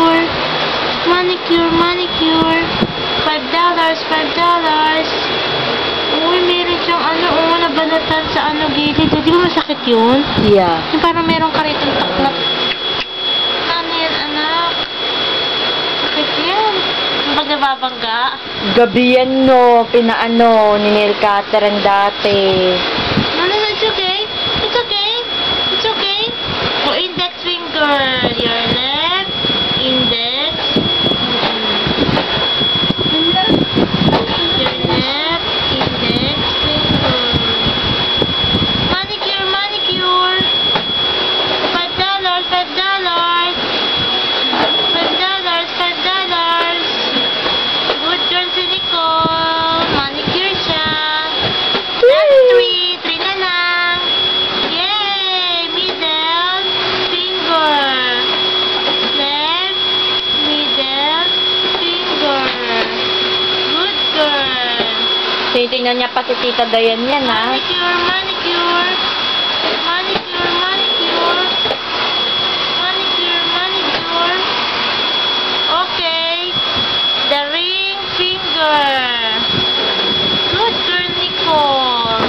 manicure. Manicure, manicure. $5, $5. Uy, meron siyang nabanatan sa gilid. Di ba masakit yun? Yeah. Yung parang meron ka rito taklap. Ano yan, anak? Sakit yan. Yung pag nababangga. Gabi yan, no. Ni Catherine dati. No, it's okay. It's okay. It's okay. Oh, index finger. Your left. Index. Your left. Index finger. Manicure, manicure. $5, $5. $5. Good girl si Nicole. Manicure siya. Last 3 na lang. Yay! Middle finger. Left, middle finger. Good girl. Tinitingnan niya pa si Tita Dayan yan, ha? Manicure, manicure. Manicure, manicure. Manicure, manicure. Okay. The ring finger. Good girl, Nicole.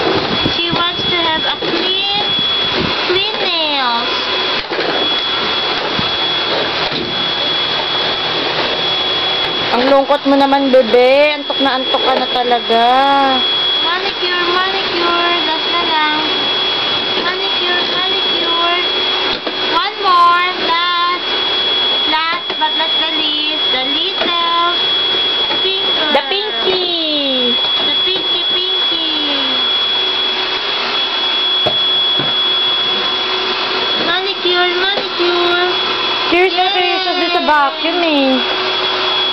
She wants to have a clean nails. Ang lungkot mo naman, bebe. Antok na antok ka na talaga. Manicure, manicure. Last na lang. Manicure, manicure. One more. Last. Last but not the least. The little finger. The pinky. The pinky, pinky. Manicure, manicure. Curious na curious siya doon sa vacuum, eh.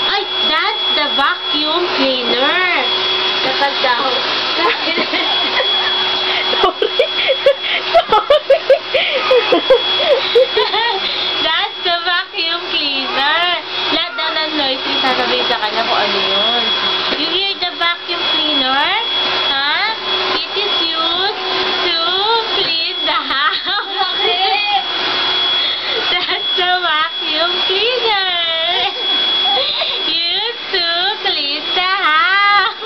Ay, that's the vacuum cleaner. Natanda ko. Sorry. That's the vacuum cleaner. Lahat daw ng noise, sasabihin sa kanya kung ano yun. You hear the vacuum cleaner? Huh? It is used to clean the house. That's the vacuum cleaner. Used to clean the house.